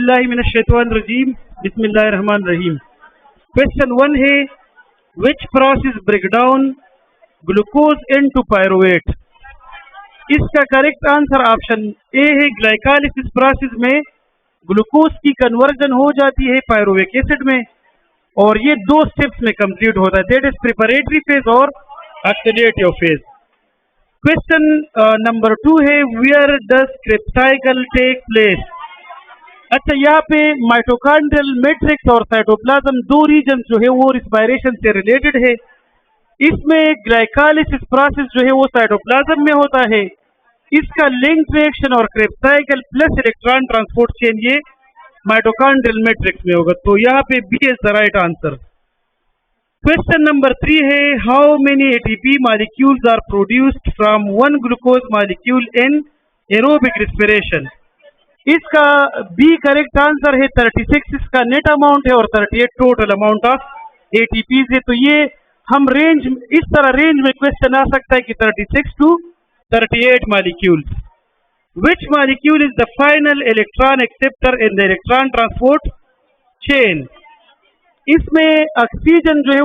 बिल्लाहि मिनश शैतानिर रजीम बिस्मिल्लाहिर रहमानिर रहीम। क्वेश्चन 1 है which process break down glucose into pyruvate. इसका करेक्ट आंसर ऑप्शन ए है, ग्लाइकोलाइसिस प्रोसेस में ग्लूकोज की कन्वर्जन हो जाती है पायरुविक एसिड में, और ये दो स्टेप्स में कंप्लीट होता है, दैट इज प्रिपरेटरी फेज और ऑक्सीडेटिव फेज। क्वेश्चन नंबर 2 है where does Krebs cycle take place. अच्छा, यहाँ पे माइटोकॉन्ड्रियल मैट्रिक्स और साइटोप्लाज्म दो रीजन जो है वो रिस्पायरेशन से रिलेटेड है। इसमें ग्लाइकोलाइसिस प्रोसेस जो है वो साइटोप्लाज्म में होता है, इसका लिंक रिएक्शन और Krebs cycle plus electron transport chain ये माइटोकॉन्ड्रियल मैट्रिक्स में होगा, तो यहाँ पे B is the right answer. Question number 3 है how many ATP molecules are produced from one glucose molecule in aerobic respiration. इसका बी करेक्ट आंसर है 36, इसका नेट अमाउंट है, और 38 टोटल अमाउंट ऑफ एटीपीज है। तो ये हम रेंज इस तरह रेंज में क्वेश्चन आ सकता है कि 36 to 38 molecules. Which molecule is the final electron acceptor in the electron transport chain. इसमें ऑक्सीजन जो है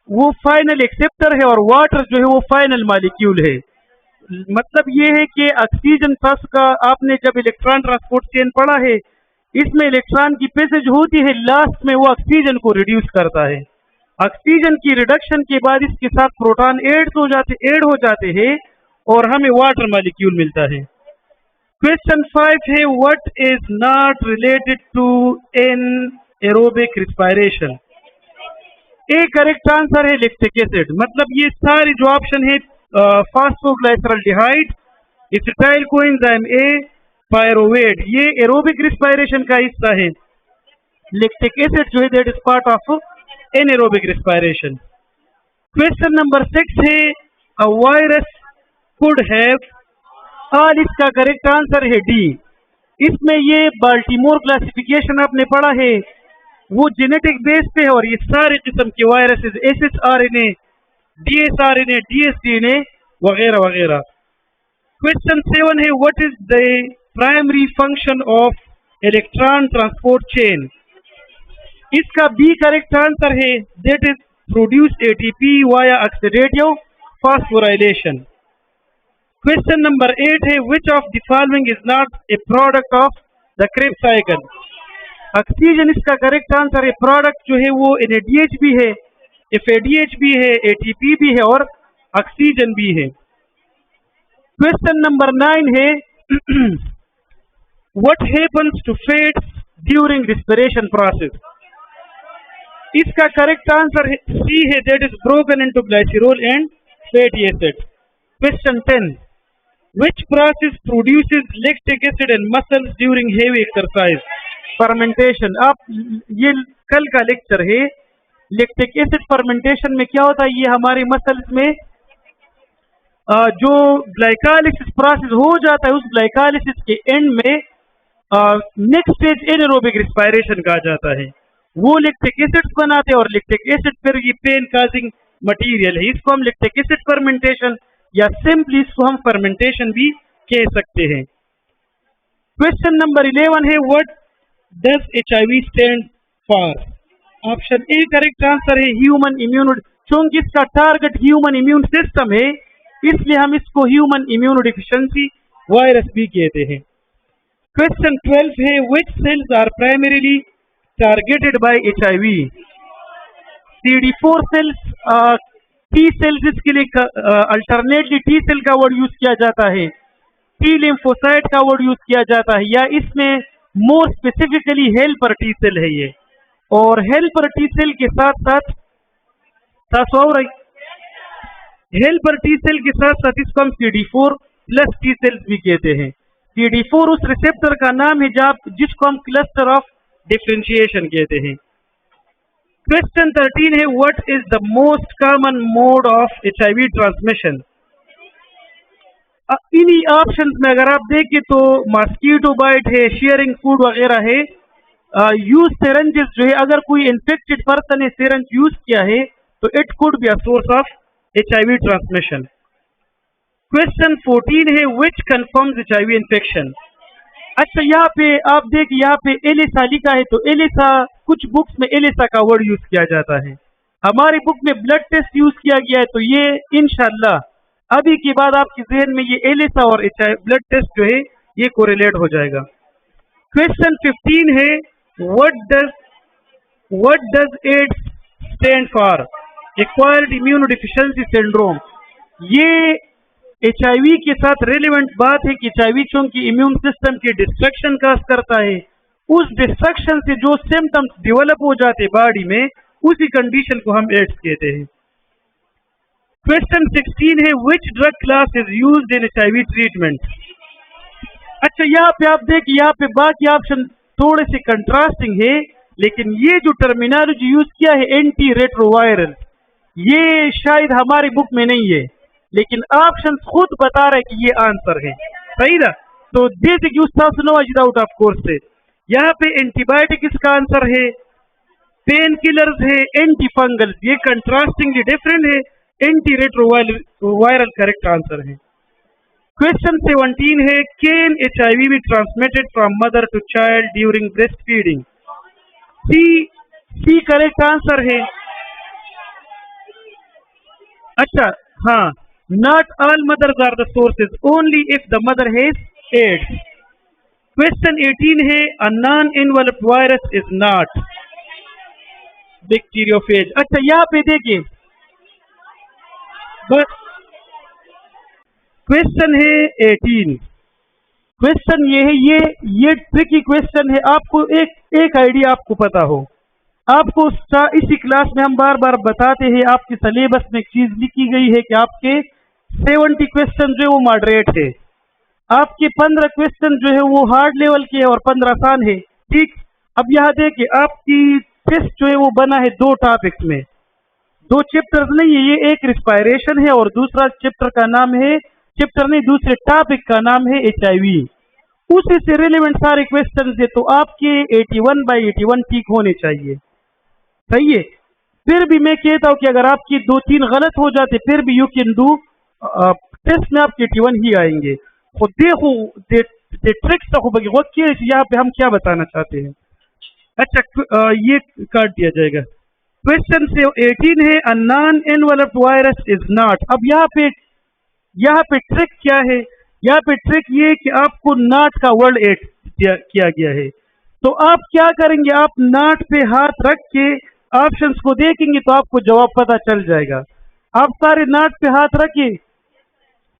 वो फाइनल एक्सेप्टर है और वाटर जो है वो फाइनल मॉलिक्यूल है। मतलब ये है कि ऑक्सीजन फर्स्ट का आपने जब इलेक्ट्रॉन ट्रांसपोर्ट चेन पढ़ा है, इसमें इलेक्ट्रॉन की पैसेज होती है, लास्ट में वो ऑक्सीजन को रिड्यूस करता है। ऑक्सीजन की रिडक्शन के बाद इसके साथ प्रोटॉन ऐड हो जाते हैं और हमें वाटर मॉलिक्यूल मिलता है। क्वेश्चन 5 है what is not related to in aerobic respiration. A correct answer है लैक्टिक एसिड। मतलब ये सारे जो ऑप्शन है phosphoglyceraldehyde, acetyl coenzyme A, pyruvate, ये एरोबिक रिस्पायरेशन का हिस्सा है। लैक्टिक एसिड जो है that is part of anaerobic respiration. Question number 6 है अ वायरस कुड हैव, और इसका करेक्ट आंसर है डी। इसमें ये बाल्टीमोर क्लासिफिकेशन आपने पढ़ा है, वो जेनेटिक बेस पे है, और ये सारे किस्म के वायरसेस एसएसआरएनए, डीएसआरएनए, डीएसडीएनए वगैरह वगैरह। क्वेश्चन 7 है what is the primary function of electron transport chain. इसका बी करेक्ट आंसर है that is produce ATP via oxidative phosphorylation. Question number 8 है which of the following is not A product of the Krebs cycle. Oxygen इसका correct answer है, product जो है वो NADH भी है, एफएडीएच भी है, एटीपी भी है और ऑक्सीजन भी है। क्वेश्चन नंबर 9 है what happens to fats during respiration process. इसका करेक्ट आंसर है सी है, that is broken into glycerol and fatty acid. Question 10 which process produces lactic acid in muscles during heavy exercise? Fermentation. आप ये कल का lecture है, lactic acid fermentation में क्या होता है, ये हमारे मसल्स में जो ग्लाइकोलाइसिस प्रोसेस हो जाता है, उस ग्लाइकोलाइसिस के एंड में नेक्स्ट स्टेज एनारोबिक रिस्पायरेशन कहा जाता है, वो लैक्टिक एसिड बनाते हैं, और लैक्टिक एसिड फिर ये पेन काजिंग मटीरियल है, इसको हम लैक्टिक एसिड फर्मेंटेशन या सिंपली इसको हम फर्मेंटेशन भी कह सकते हैं। क्वेश्चन नंबर 11 है what does HIV stand for. Option A correct answer है ह्यूमन इम्यून, चूंकि इसका टारगेट ह्यूमन इम्यून सिस्टम है, इसलिए हम इसको ह्यूमन इम्यून डिफिशिएंसी वायरस भी कहते हैं। क्वेश्चन 12 है which cells are primarily targeted by HIV। CD4 cells, T cells इसके लिए अल्टरनेटली टी सेल का वर्ड यूज किया जाता है, टी लिम्फोसाइट का वर्ड यूज किया जाता है, या इसमें more specifically helper T cell है ये, और हेल्पर टी सेल के साथ साथ हेल्पर टी सेल के साथ साथ इसको हम CD4 प्लस टी सेल्स भी कहते हैं। CD4 उस रिसेप्टर का नाम है जिसको हम क्लस्टर ऑफ डिफरेंशिएशन कहते हैं। क्वेश्चन 13 है what is the most common mode of HIV transmission. इन्हीं ऑप्शंस में अगर आप देखें तो मॉस्किटो बाइट है, शेयरिंग फूड वगैरह है, यूज सिरेंजेस जो है, अगर कोई इन्फेक्टेड पर्सन ने सिरेंज यूज किया है तो it could be a source of HIV transmission. Question 14 है व्हिच कंफर्म्स HIV इन्फेक्शन। अच्छा, यहाँ पे आप देखिए, यहाँ पे एलिसा लिखा है, तो एलिसा कुछ बुक्स में एलिसा का वर्ड यूज किया जाता है। हमारी बुक में ब्लड टेस्ट यूज किया गया है, तो ये इंशाल्लाह अभी के बाद आपके जहन में ये एलिसा और ब्लड टेस्ट जो है ये कोरिलेट हो जाएगा। क्वेश्चन 15 है, what does AIDS stand for? Acquired immunodeficiency syndrome. ये HIV के साथ रेलिवेंट बात है कि HIV चूंकि इम्यून सिस्टम की डिस्ट्रक्शन काज करता है, उस डिस्ट्रक्शन से जो सिम्टम्स डेवलप हो जाते बॉडी में, उसी कंडीशन को हम एड्स कहते हैं। क्वेश्चन 16 है, which drug class is used in HIV treatment? अच्छा, यहाँ पे आप देखिए, यहाँ पे बाकी ऑप्शन थोड़े से कंट्रास्टिंग है, लेकिन ये जो टर्मिनोलॉजी यूज किया है एंटी रेट्रोवायरल, ये शायद हमारी बुक में नहीं है, लेकिन ऑप्शन खुद बता रहे कि ये आंसर है। सही ना? तो जैसे कि उस्ताद नवाज आउट ऑफ कोर्स से यहाँ पे एंटीबायोटिक इसका आंसर है, पेन किलर्स है, एंटी फंगल्स, ये कंट्रास्टिंगली डिफरेंट है, एंटी रेट्रोवायरल करेक्ट आंसर है। क्वेश्चन 17 है, can HIV be transmitted from mother to child during breast feeding? C correct answer है। अच्छा, हाँ, not all mothers are the sources, only if the mother has AIDS. Question 18 है, a non-enveloped virus is not bacteriophage. अच्छा, यहाँ पे देखिए, बस question है 18। क्वेश्चन ये है, ये ट्रिकी क्वेश्चन है। आपको एक आइडिया आपको पता हो, आपको इसी क्लास में हम बार बार बताते हैं, आपके सिलेबस में एक चीज लिखी गई है कि आपके 70 क्वेश्चन जो है वो मॉडरेट है, आपके 15 क्वेश्चन जो है वो हार्ड लेवल के और 15 आसान है। ठीक, अब यहाँ देखिए, आपकी टेस्ट जो है वो बना है 2 टॉपिक्स में, 2 चैप्टर्स नहीं है, ये एक रिस्पायरेशन है और दूसरा चैप्टर का नाम है, चैप्टर नहीं, दूसरे टॉपिक का नाम है HIV। उसी से रिलेवेंट सारे क्वेश्चन है, तो आपके 81/81 ठीक होने चाहिए। सही है? फिर भी मैं कहता हूं कि अगर आपकी 2-3 गलत हो जाते, फिर भी यू कैन डू, टेस्ट में आपके 81 ही आएंगे। खुद देखो ट्रिक्स यहाँ पे हम क्या बताना चाहते हैं। अच्छा, ये काट दिया जाएगा। क्वेश्चन से 18 है, a non enveloped virus is not. अब यहाँ पे ट्रिक क्या है? यहाँ पे ट्रिक ये है कि आपको नॉट का वर्ड एड किया गया है, तो आप क्या करेंगे, आप नॉट पे हाथ रख के ऑप्शंस को देखेंगे तो आपको जवाब पता चल जाएगा। आप सारे नॉट पे हाथ रखिए,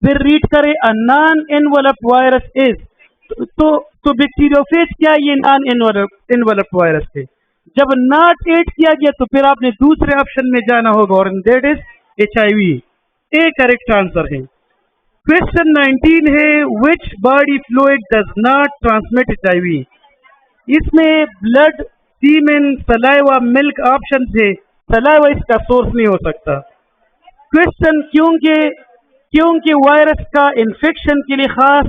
फिर रीड करें, a non enveloped virus is, तो बैक्टीरियोफेज क्या है? ये नॉन एनवेलप्ड वायरस है। जब नॉट एड किया गया तो फिर आपने दूसरे ऑप्शन में जाना होगा, और that is HIV। A correct answer है। क्वेश्चन 19 है, which body fluid does not transmit HIV? इसमें ब्लड, सीमेन, सलाइवा, मिल्क ऑप्शन है। सलाइवा इसका सोर्स नहीं हो सकता। क्वेश्चन, क्योंकि वायरस का इन्फेक्शन के लिए खास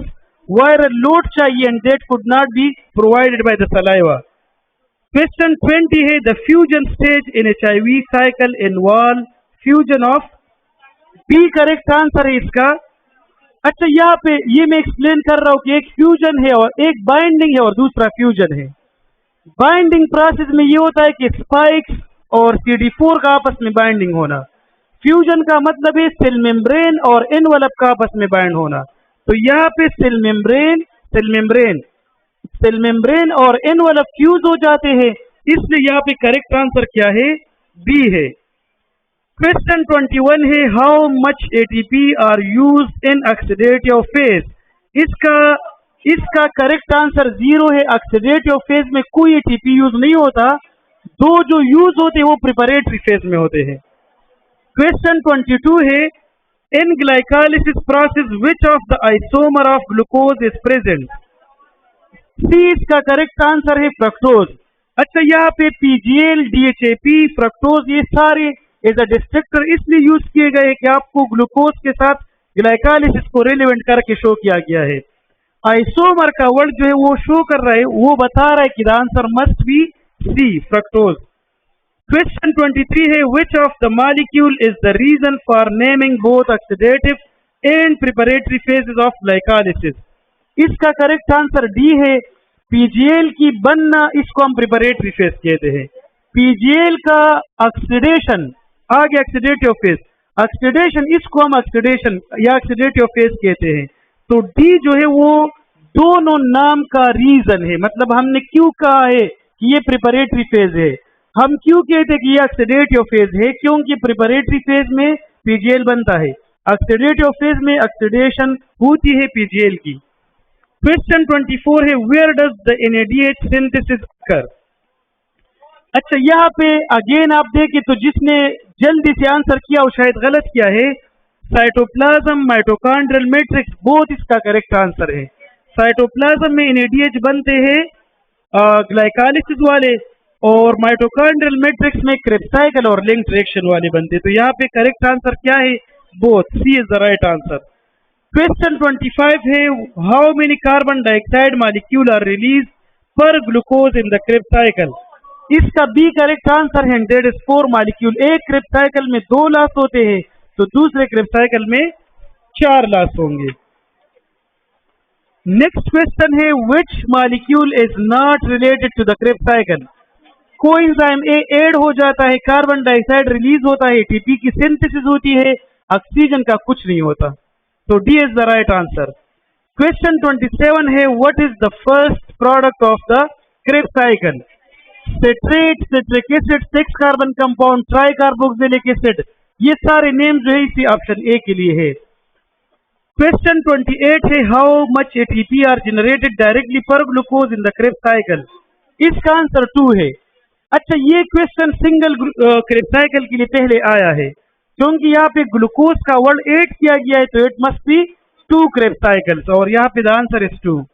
वायरल लोड चाहिए, and that could not be provided by the saliva. Question 20 है, the fusion stage in HIV cycle involve fusion of? B correct answer है इसका। अच्छा, यहाँ पे ये मैं एक्सप्लेन कर रहा हूँ कि एक फ्यूजन है और एक बाइंडिंग है और दूसरा फ्यूजन है। बाइंडिंग प्रोसेस में ये होता है कि स्पाइक्स और CD4 का आपस में बाइंडिंग होना। फ्यूजन का मतलब है सेल मेम्ब्रेन और एनवेलप का आपस में बाइंड होना। तो यहाँ पे सेल मेम्ब्रेन और एनवेलप फ्यूज हो जाते हैं, इसलिए यहाँ पे करेक्ट आंसर क्या है? बी है। क्वेश्चन 21 है, how much ATP are used in oxidative phase? इसका करेक्ट आंसर 0 है। ऑक्सीडेटिव फेज में कोई ATP यूज नहीं होता, जो यूज होते हैं वो प्रिपरेटरी फेज में होते हैं। क्वेश्चन 22 है, in glycolysis process which of the isomer of glucose is present? C इसका करेक्ट आंसर है फ्रक्टोज। अच्छा, यहाँ पे PGL, DHAP, फ्रक्टोज ये सारे एज अ डिस्ट्रक्टर इसलिए यूज किए गए कि आपको ग्लूकोज के साथ ग्लाइकोलाइसिस को रिलेवेंट करके शो किया गया है। आइसोमर का वर्ड जो है वो शो कर रहा है, वो बता रहा है कि the answer must be C, fructose. Question 23 है, which of the molecule is the reason for naming both oxidative and preparatory phases of glycolysis? इसका करेक्ट आंसर डी है। पीजीएल की बनना, इसको हम प्रिपरेटरी फेज कहते हैं। पीजीएल का ऑक्सीडेशन, आगे ऑक्सीडेटिव फेज, ऑक्सीडेशन, इसको हम ऑक्सीडेशन या ऑक्सीडेटिव फेज कहते हैं। तो डी जो है वो दोनों नाम का रीजन है। मतलब हमने क्यों कहा है कि ये प्रिपरेटरी फेज है, हम क्यों कहते हैं कि ये ऑक्सीडेटिव फेज है, क्योंकि प्रिपरेटरी फेज में पीजीएल बनता है, ऑक्सीडेटिव फेज में ऑक्सीडेशन होती है पीजीएल की। क्वेश्चन 24 है, where does the NADH synthesis occur. अच्छा, यहाँ पे अगेन आप देखें तो जिसने जल्दी से आंसर किया वो शायद गलत किया है। साइटोप्लाज्म, माइटोकॉन्ड्रियल मैट्रिक्स, बोथ इसका करेक्ट आंसर है। साइटोप्लाज्म में NADH बनते हैं ग्लाइकोलाइसिस वाले, और माइटोकॉन्ड्रियल मैट्रिक्स में क्रेब्स साइकिल और लिंक्ड रिएक्शन वाले बनते हैं। तो यहाँ पे करेक्ट आंसर क्या है? Both, C is the right answer. Question 25 है, how many carbon dioxide molecule are release per glucose in the Krebs cycle. इसका बी करेक्ट आंसर है, दैट इज 4 मॉलिक्यूल। एक क्रेब्स साइकिल में 2 लॉस होते हैं, तो दूसरे क्रेब्स साइकिल में 4 लॉस होंगे। नेक्स्ट क्वेश्चन है, which molecule is not related to the Krebs cycle. Coenzyme A add हो जाता है, कार्बन डाइऑक्साइड रिलीज होता है, एटीपी की सिंथेसिस होती है, ऑक्सीजन का कुछ नहीं होता। तो D is the right answer. Question 27 है, what is the first product of the Krebs cycle. Citrate, citric acid, 6 carbon compound, try carboxylic acid, ये सारे नेम जो है इसी ऑप्शन ए के लिए है। क्वेश्चन 28 है, how much ATP are generated directly per glucose in the Krebs cycle. इसका आंसर 2 है। अच्छा, ये क्वेश्चन सिंगल क्रेब्स साइकिल के लिए पहले आया है, क्योंकि यहाँ पे ग्लूकोज का वर्ड 8 किया गया है, तो it must be 2 Krebs cycles, और यहाँ पे द आंसर इज 2।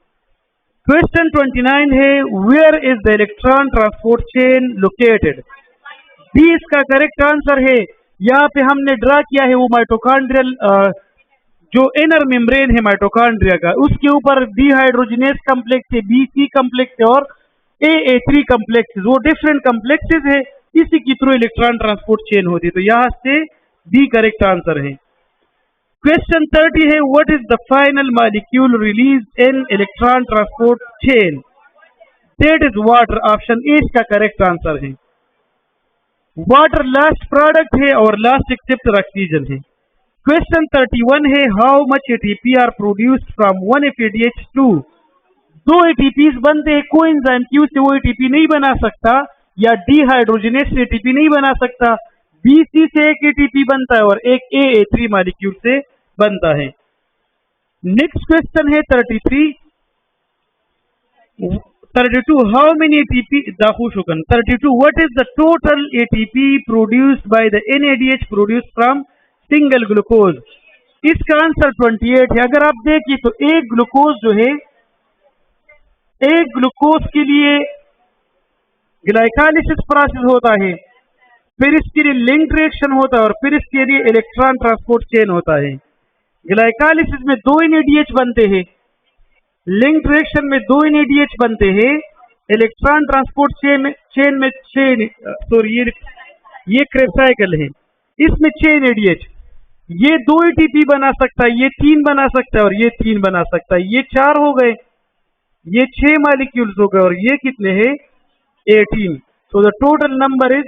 क्वेश्चन 29 है, where is the electron transport chain located. D इसका करेक्ट आंसर है। यहाँ पे हमने ड्रा किया है वो माइटोकॉन्ड्रियल जो इनर मेम्ब्रेन है माइटोकॉन्ड्रिया का, उसके ऊपर डिहाइड्रोजिनेस कॉम्प्लेक्स है, BC कॉम्प्लेक्स है और AA3 कॉम्प्लेक्स, वो डिफरेंट कॉम्प्लेक्सेस है, इसी की थ्रू इलेक्ट्रॉन ट्रांसपोर्ट चेन होती है। तो यहाँ से डी करेक्ट आंसर है। क्वेश्चन 30 है, what is the final molecule release in electron transport chain. That is water, option A इसका करेक्ट आंसर है। वाटर लास्ट प्रोडक्ट है और लास्ट एक्सेप्टर ऑक्सीजन है। क्वेश्चन 31 है, how much ATP are produced from 1 FADH2। 2 ATPs बनते हैं, coenzyme Q से वो एटीपी नहीं बना सकता, या डिहाइड्रोजिनेस से एटीपी नहीं बना सकता। BC से एक एटीपी बनता है और एक AA3 मॉलिक्यूल से बनता है। नेक्स्ट क्वेश्चन है 32, हाउ मेनी एटीपी दाखुशुकन। 32, what is the total ATP produced by the NADH produced from single glucose. इसका आंसर 28 है। अगर आप देखिए तो एक ग्लूकोज जो है, एक ग्लूकोज के लिए ग्लाइकोलाइसिस प्रोसेस होता है, फिर इसके लिए लिंक्ड रिएक्शन होता है और फिर इसके लिए इलेक्ट्रॉन ट्रांसपोर्ट चेन होता है। ग्लाइकोलाइसिस में 2 NADH बनते हैं, लिंक्ड रिएक्शन में 2 NADH बनते हैं, इलेक्ट्रॉन ट्रांसपोर्ट चेन में 6, सॉरी ये क्रेब्स साइकिल है, इसमें 6 NADH, ये 2 ATP बना सकता है, ये 3 बना सकता है और ये 3 बना सकता है, ये 4 हो गए, ये 6 मॉलिक्यूल्स हो गए और ये कितने हैं 18। So the total number is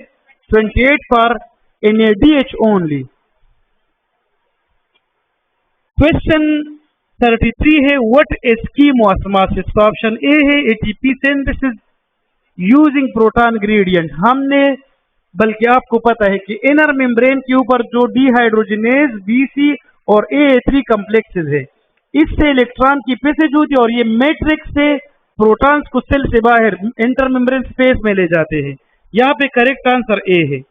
28 for NADH only. Question 33 है, व्हाट इज कीमोऑस्मोसिस। ऑप्शन ए है ATP synthesis using proton gradient. हमने, बल्कि आपको पता है कि इनर मेम्ब्रेन के ऊपर जो डिहाइड्रोजिनेज BC और AA3 कॉम्प्लेक्सेस है, इससे इलेक्ट्रॉन की पैसेज होती है और ये मैट्रिक्स से प्रोटॉन्स को सेल से बाहर इंटर मेम्ब्रेन स्पेस में ले जाते हैं। यहाँ पे करेक्ट आंसर ए है।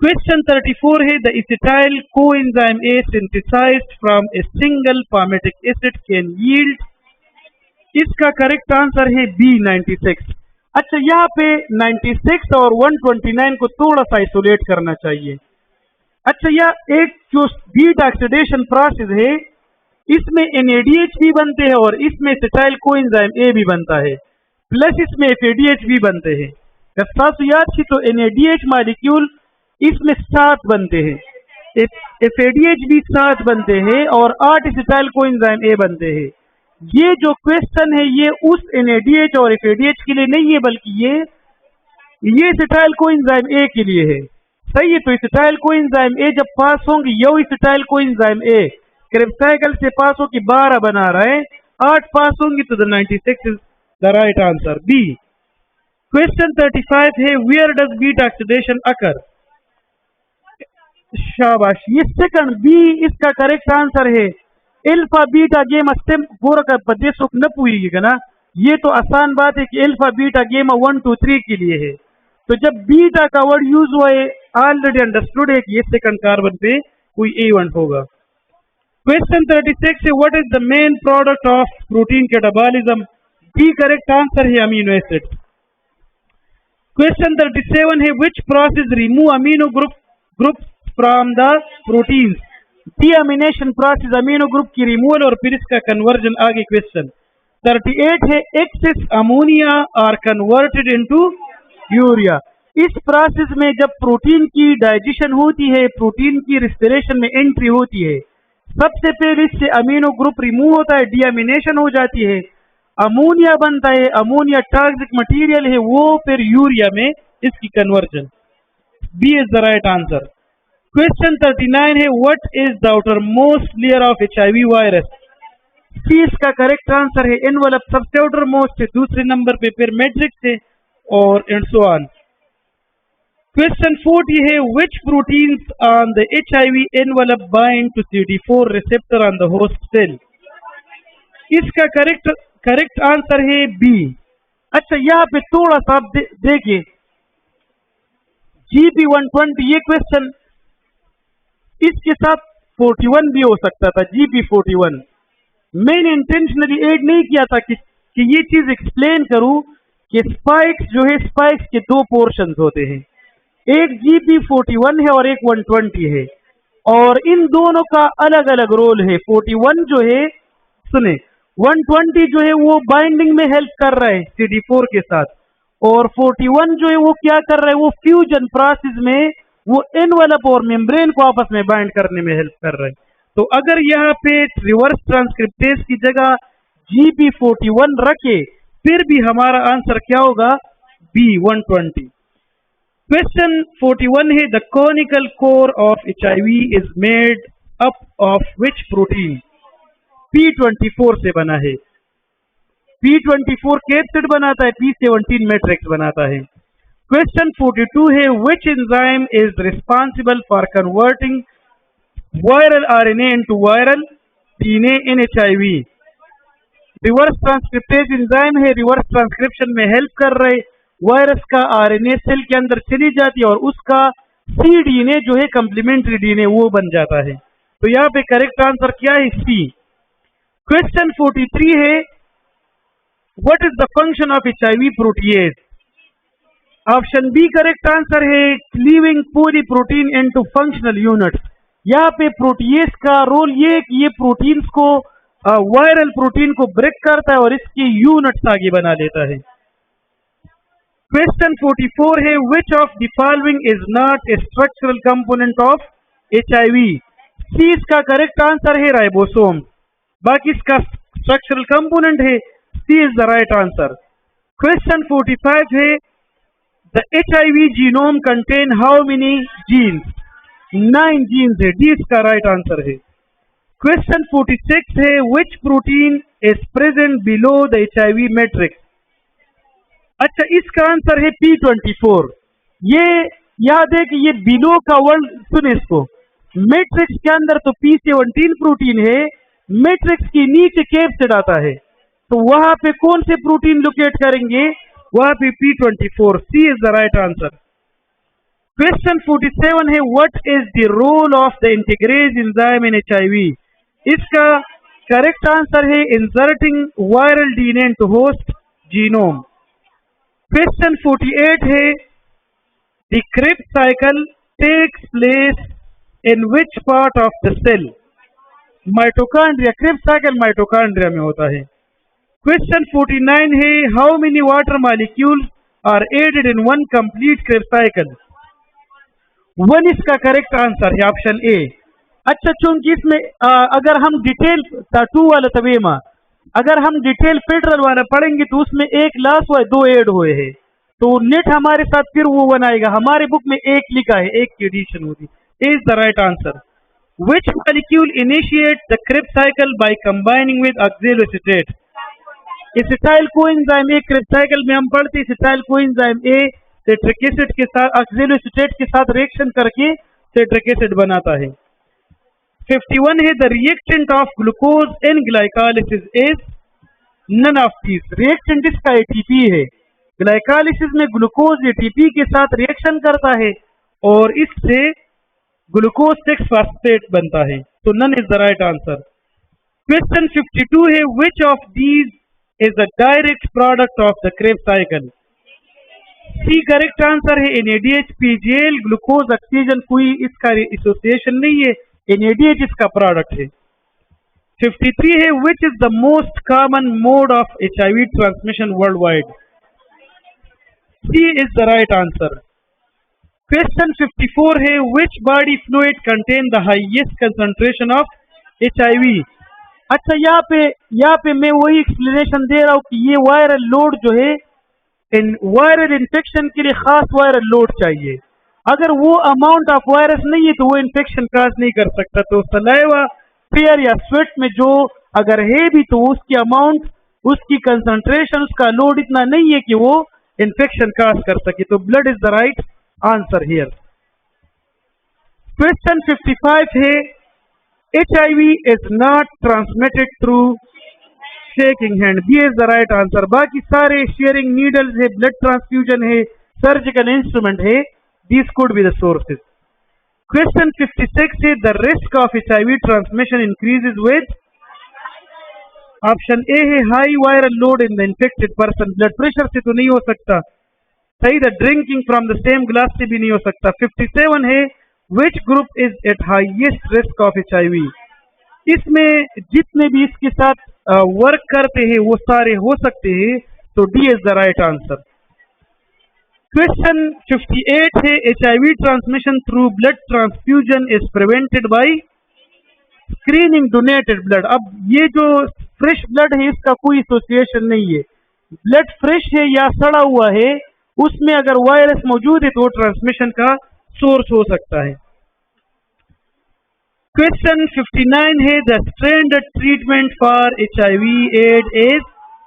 क्वेश्चन 34 है, the acetyl coenzyme A synthesized from a single palmitic acid can yield. इसका करेक्ट आंसर है बी 96। अच्छा, यहाँ पे 96 और 129 को थोड़ा सा आइसोलेट करना चाहिए। अच्छा, यह एक जो बीट ऑक्सीडेशन प्रोसेस है, इसमें NADH भी बनते हैं और इसमें एसिटाइल कोएंजाइम A भी बनता है, प्लस इसमें FADH भी बनते हैं। जब याद की तो NADH मॉलिक्यूल इसमें 7 बनते हैं, FADH भी 7 बनते हैं और 8 एसिटाइल कोएंजाइम A बनते हैं। ये जो क्वेश्चन है ये उस NADH और FADH के लिए नहीं है, बल्कि ये एसिटाइल कोएंजाइम ए के लिए है। सही है। तो एसिटाइल कोएंजाइम ए जब पास होंगे, यो acetyl coenzyme A Krebs cycle से पास होकर 12 बना रहा है, 8 पास होंगी तो the 96 is the right answer B. Question 35 है where does beta oxidation occur. शाबाश, ये सेकंड बी इसका करेक्ट आंसर है। अल्फा बीटा गेमा स्टेम गोरा का पदेशों न पूछिएगा ना, ये तो आसान बात है कि अल्फा बीटा गेमा 1 2 3 के लिए है। तो जब बीटा का वर्ड यूज हुआ है ऑलरेडी अंडरस्टूड है कि ये सेकंड कार्बन पे कोई A1 होगा। क्वेश्चन 36 है what is the main product of protein catabolism. D correct answer है अमीनो एसिड। क्वेश्चन 37 है which process remove amino group from the proteins. Deamination process amino group की रिमूवल और फिर इसका कन्वर्जन। आगे क्वेश्चन 38 है excess ammonia are converted into urea. इस process में जब प्रोटीन की डाइजेशन होती है, प्रोटीन की रेस्पिरेशन में एंट्री होती है, सबसे पहले इससे अमीनो ग्रुप रिमूव होता है, डीअमीनेशन हो जाती है, अमोनिया बनता है, अमोनिया टॉक्सिक मटेरियल है, वो फिर यूरिया में इसकी conversion. B is the right answer. Question 39 है what is the outermost layer of HIV virus. C इसका करेक्ट आंसर है एनवेलप सबसे आउटर मोस्ट है, दूसरे नंबर पे फिर मैट्रिक्स है और एंड सो ऑन। क्वेश्चन 40 है which proteins on the HIV envelope bind to CD4 receptor on the host cell. इसका करेक्ट आंसर है बी। अच्छा, यहाँ पे थोड़ा सा देखिए GP120, ये क्वेश्चन इसके साथ 41 भी हो सकता था, GP41। मैंने इंटेंशनली ऐड नहीं किया था कि ये चीज एक्सप्लेन करूं कि स्पाइक्स जो है, स्पाइक्स के दो पोर्शंस होते हैं, एक GP41 है और एक 120 है, और इन दोनों का अलग अलग रोल है। 41 जो है, सुने, 120 जो है वो बाइंडिंग में हेल्प कर रहा है CD4 के साथ, और 41 जो है वो क्या कर रहा है, वो फ्यूजन प्रोसेस में वो एनवेलप और मेम्ब्रेन को आपस में बाइंड करने में हेल्प कर रहा है। तो अगर यहाँ पे रिवर्स ट्रांसक्रिप्टेज की जगह GP41 रखे, फिर भी हमारा आंसर क्या होगा, बी 120। क्वेश्चन 41 है the conical core of HIV is made up of which protein. P24 से बना है। P24 कैप्सिड बनाता है, P17 मैट्रिक्स बनाता है। क्वेश्चन 42 है which enzyme is responsible for converting viral RNA into viral DNA in HIV। Reverse transcriptase enzyme है, reverse transcription में हेल्प कर रहे, वायरस का RNA सेल के अंदर चली जाती है और उसका cDNA जो है कम्प्लीमेंट्री DNA वो बन जाता है। तो यहाँ पे करेक्ट आंसर क्या है, सी। क्वेश्चन 43 है what is the function of HIV protease. Option B correct answer है cleaving polyprotein into functional units. यहाँ पे प्रोटीएज का रोल ये है कि ये प्रोटीन्स को वायरल प्रोटीन को ब्रेक करता है और इसके यूनिट्स आगे बना लेता है। क्वेश्चन 44 है which of the following is not A structural component of HIV। सी इसका करेक्ट आंसर है राइबोसोम, बाकी इसका स्ट्रक्चरल कंपोनेंट है, C is the right answer. Question 45 है the HIV genome contain how many genes. 9 genes है, D इसका right answer है। Question 46 है which protein is present below the HIV matrix. अच्छा, इसका आंसर है P24। ये याद है कि ये बिलो का वर्ड, सुने इसको, मैट्रिक्स के अंदर तो P17 प्रोटीन है, मैट्रिक्स के नीचे कैप्सिड आता है, तो वहां पे कौन से प्रोटीन लोकेट करेंगे, वहां पे P24। C is the right answer. Question 47 है what is the role of the integrase enzyme in HIV। इसका करेक्ट आंसर है inserting viral DNA into host genome. Question 48 है the Krebs cycle takes place in which part of the cell. Mitochondria, Krebs cycle mitochondria में होता है। Question 49 है how many water molecules are added in one complete Krebs cycle. 1 इसका correct answer है, option A. अच्छा, चूंकि इसमें अगर हम डिटेल 2 वाला तवेमा अगर हम डिटेल फिल्टर वाला पढ़ेंगे तो उसमें एक लॉस हुआ है, 2 ऐड हुए हैं, तो नेट हमारे साथ फिर वो बनाएगा। हमारे बुक में एक लिखा है, एक की एडिशन होगी। Is the right answer. Which molecule initiates the Krebs cycle by combining with oxaloacetate? Acetyl coenzyme A Krebs cycle में हम पढ़ते हैं एसिटाइल कोएंजाइम ए सिट्रिक एसिड के साथ ऑक्सैलोएसिटेट के साथ रिएक्शन करके सिट्रिक एसिड बनाता है। 51 है the reactant of glucose in glycolysis is none of these. Reactant इसका एटीपी है। ग्लाइकोलाइसिस में ग्लूकोज एटीपी के साथ रिएक्शन करता है और इससे ग्लूकोज 6 फास्फेट बनता है, तो none is the right answer. Question 52 है which of these is the direct product of the Krebs cycle. C correct answer है। NADH PGL ग्लूकोज ऑक्सीजन कोई इसका एसोसिएशन नहीं है, NADH इसका प्रोडक्ट है। 53 है which is the most common mode of HIV transmission worldwide. C is the right answer. Question 54 है which body fluid contain the highest concentration of HIV। अच्छा, यहाँ पे मैं वही एक्सप्लेनेशन दे रहा हूँ कि ये वायरल लोड जो है, इन वायरल इन्फेक्शन के लिए खास वायरल लोड चाहिए। अगर वो अमाउंट ऑफ वायरस नहीं है तो वो इन्फेक्शन काज नहीं कर सकता। तो सलाइवा, फेयर या स्वेट में जो अगर है भी तो उसकी अमाउंट, उसकी कंसंट्रेशन, उसका लोड इतना नहीं है कि वो इन्फेक्शन काज कर सके। तो blood is the right answer here. Question 55 है HIV is not transmitted through shaking hand. B is the right answer. बाकी सारे शेयरिंग नीडल्स है, ब्लड ट्रांसफ्यूजन है, सर्जिकल इंस्ट्रूमेंट है, these could be the sources. Question 56 है the risk of HIV transmission increases with. Option A है high viral load in the infected person. Blood pressure से तो नहीं हो सकता, सही। The drinking from the same glass से भी नहीं हो सकता। 57 है which group is eight highest risk of HIV। इसमें जितने भी इसके साथ वर्क करते हैं वो सारे हो सकते हैं, तो D is the right answer. Question 58 है HIV transmission through blood transfusion is prevented by screening donated blood. अब ये जो फ्रेश ब्लड है इसका कोई एसोसिएशन नहीं है। ब्लड फ्रेश है या सड़ा हुआ है, उसमें अगर वायरस मौजूद है तो ट्रांसमिशन का सोर्स हो सकता है। क्वेश्चन 59 है the standard treatment for HIV AIDS is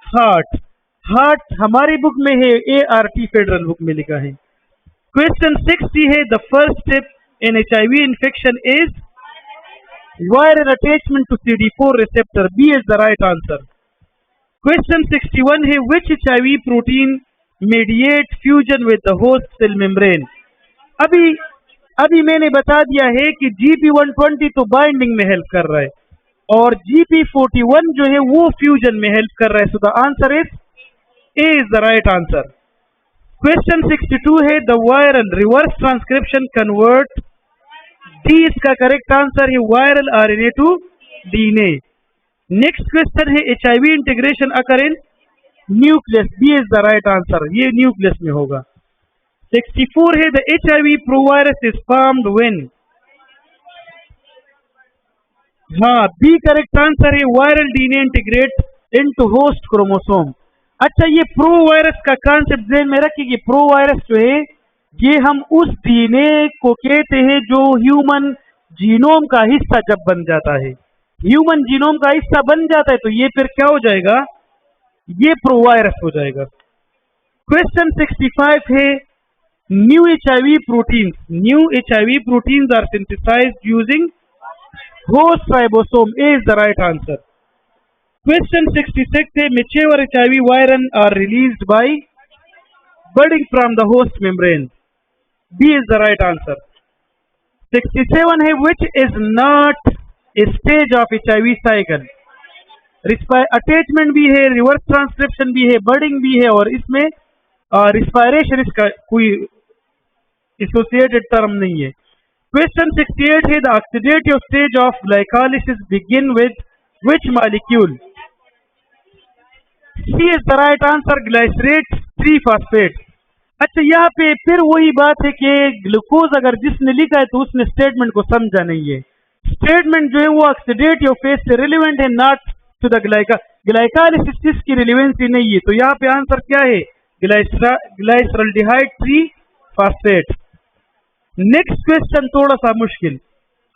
HAART. HAART हमारी बुक में है, ART फेडरल बुक में लिखा है। क्वेश्चन 60 है the first step in HIV infection is viral attachment to CD4 receptor. B is the right answer. Question 61 है which HIV protein mediate fusion with the host cell membrane. अभी मैंने बता दिया है कि GP120 तो बाइंडिंग में हेल्प कर रहा है और GP41 जो है वो फ्यूजन में हेल्प कर रहा है। So the answer is A is the right answer. Question 62 है the viral reverse transcription convert. D इसका करेक्ट आंसर है, viral RNA to DNA। Next question है HIV integration occur in nucleus. B is the right answer, ये nucleus में होगा। 64 है the HIV provirus is formed when. हाँ, B correct answer है, viral DNA integrate into host chromosome. अच्छा, ये provirus का कॉन्सेप्ट ध्यान में रखिए कि प्रोवायरस जो है ये हम उस DNA को कहते हैं जो ह्यूमन जीनोम का हिस्सा जब बन जाता है, ह्यूमन जीनोम का हिस्सा बन जाता है तो ये फिर क्या हो जाएगा, ये प्रोवायरस हो जाएगा। क्वेश्चन 65 है new HIV proteins. New HIV proteins are synthesized using host ribosome. A is the right answer. Question 66 है mature HIV virion are released by budding from the host membrane. B is the right answer. 67 है which is not a stage of HIV cycle. Attachment भी है, reverse transcription भी है, बर्डिंग भी है और इसमें रिस्पायरेशन इसका कोई एसोसिएटेड टर्म नहीं है। क्वेश्चन 68 है the oxidative stage of glycolysis begin with which molecule. C is the right answer, glycerate 3 phosphate. अच्छा, यहाँ पे फिर वही बात है कि ग्लूकोज अगर जिसने लिखा है तो उसने स्टेटमेंट को समझा नहीं है। स्टेटमेंट जो है वो ऑक्सीडेटिव फेज से रिलेवेंट है, नॉट टू द ग्लाइकालिसिस की रिलेवेंसी नहीं है, तो यहाँ पे आंसर क्या है? Glyceraldehyde 3 phosphate. नेक्स्ट क्वेश्चन थोड़ा सा मुश्किल।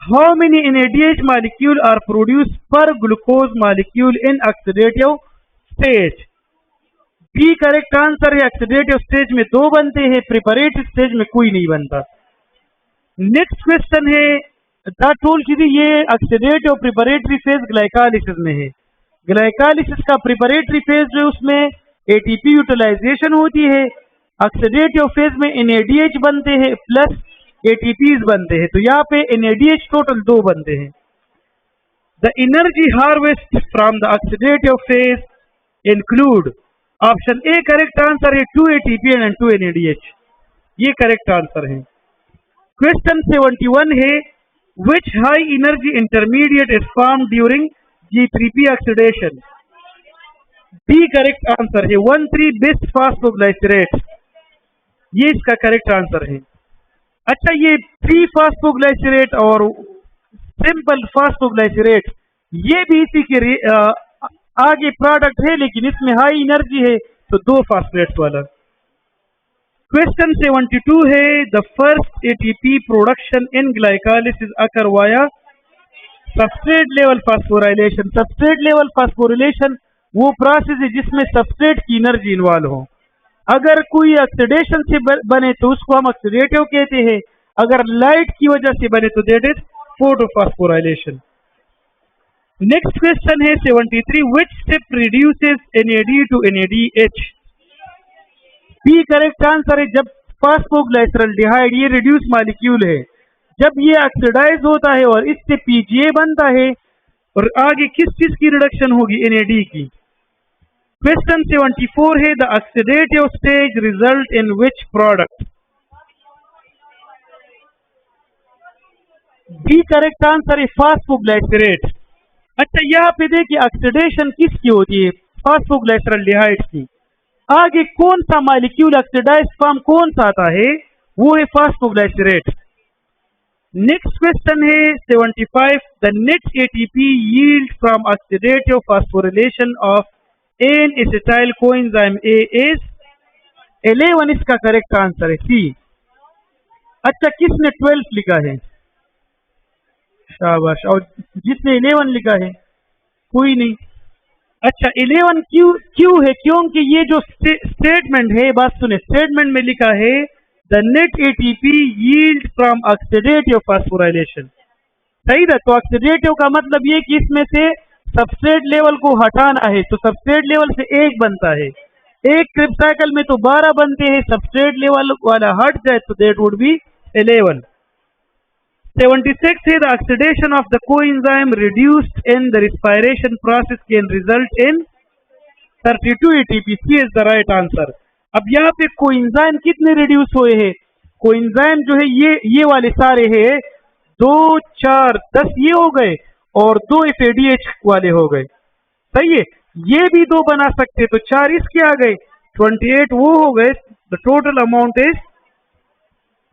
How many NADH molecule are produce per glucose molecule in oxidative stage? B correct answer है, ऑक्सीडेटिव स्टेज में 2 बनते हैं, प्रिपरेटरी स्टेज में कोई नहीं बनता। नेक्स्ट क्वेश्चन है, द टोल की ये ऑक्सीडेटिव प्रिपरेटरी फेज ग्लाइकालिसिस में है। ग्लाइकालिसिस का प्रिपरेटरी फेज जो उसमें ATP यूटिलाइजेशन होती है, ऑक्सीडेटिव फेज में NADH बनते हैं प्लस ATPs बनते हैं, तो यहाँ पे NADH टोटल 2 बनते हैं। The energy harvest from the oxidative phase include, option A correct answer है 2 ATP एंड 2 NADH, ये करेक्ट आंसर है। क्वेश्चन 71 है, which high energy intermediate is formed during G3P oxidation? B correct answer है 1,3 bis phosphoglycerate, ये इसका correct answer है। अच्छा, ये 3 phosphoglycerate और सिंपल phosphoglycerate ये भी इसी के आगे प्रोडक्ट है, लेकिन इसमें हाई एनर्जी है तो 2 फास्फेट्स वाला। क्वेश्चन 72 है, the first ATP production in glycolysis occur via substrate level phosphorylation. Substrate level phosphorylation वो प्रोसेस है जिसमें सबस्ट्रेट की एनर्जी इन्वॉल्व हो। अगर कोई ऑक्सीडेशन से बने तो उसको हम ऑक्सीडेटिव कहते हैं, अगर लाइट की वजह से बने तो that is photophosphorylation. Next question है 73, which step reduces NAD to NADH? B correct answer है, जब फास्फोग्लाइसरल्डिहाइड ये रिड्यूस मॉलिक्यूल है, जब ये ऑक्सीडाइज होता है और इससे PGA बनता है, और आगे किस चीज की रिडक्शन होगी? NAD की। क्वेश्चन 74 है, the oxidative stage result in which product? B correct answer है फास्फोग्लाइसरेट। अच्छा, यहाँ पे देखिए ऑक्सीडेशन किसकी होती है? फास्फोग्लाइसरल्डिहाइड की। आगे कौन सा मॉलिक्यूल ऑक्सीडाइज फॉर्म कौन सा आता है? वो है फास्फोग्लाइसरेट। नेक्स्ट क्वेश्चन है 75, the net ATP yield from oxidative phosphorylation of an acetyl coenzyme A is 11, इसका करेक्ट आंसर है सी। अच्छा, किसने 12 लिखा है? शाबाश। और जिसने 11 लिखा है? कोई नहीं। अच्छा, 11 क्यों है? क्योंकि ये जो स्टेटमेंट है, बात सुने, स्टेटमेंट में लिखा है the net ATP yield from oxidative phosphorylation. सही था। तो ऑक्सीडेटिव का मतलब ये कि इसमें से सबस्ट्रेट लेवल को हटाना है, तो सबस्ट्रेट लेवल से 1 बनता है। एक क्रिब साइकिल में तो 12 बनते हैं, सबस्ट्रेट लेवल वाला हट जाए तो दैट वुड बी 11। 76 है, the oxidation of the coenzyme reduced in the respiration process can result in 32 ATP. C is the right answer. अब यहाँ पे कोएंजाइम कितने रिड्यूस हुए हैं? कोएंजाइम जो है ये वाले सारे हैं, 2, 4, 10 ये हो गए और 2 FADH वाले हो गए। सही है। ये भी 2 बना सकते, तो 4 इसके आ गए, 28 वो हो गए। The total amount is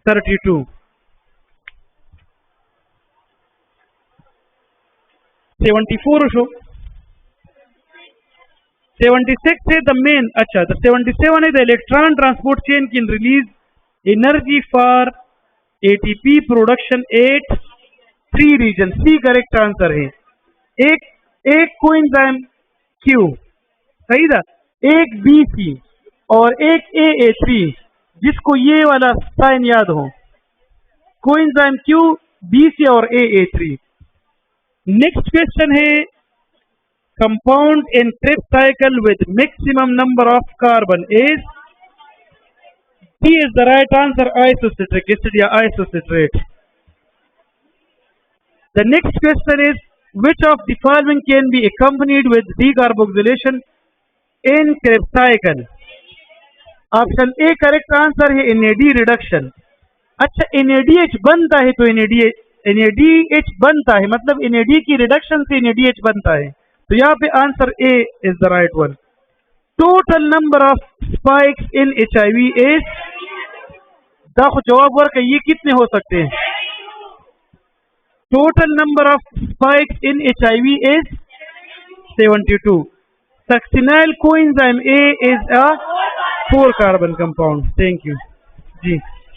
32। 74 शो 76 है द मेन। अच्छा, द 77 है the electron transport chain can release energy for ATP production at 3 region. C correct answer है। एक कोएंजाइम Q, सही था, एक BC और एक AA3, जिसको ये वाला साइन याद हो, कोएंजाइम Q, BC और AA3। नेक्स्ट क्वेश्चन है, compound in Krebs cycle with maximum number of carbon is? D is the right answer, isocitric acid या isocitrate. The next question is, which of the following can be accompanied with decarboxylation in Krebs cycle? Option A correct answer है NAD reduction. अच्छा, NADH बनता है तो NADH बनता है, मतलब NAD की रिडक्शन से NADH बनता है, तो यहाँ पे answer A is the right one. Total number of spikes in HIV is? देखो जवाब वर्क है, ये कितने हो सकते हैं? Total number of spikes in HIV is 72. Succinyl coenzyme A is a 4 carbon compound. Thank you. Ji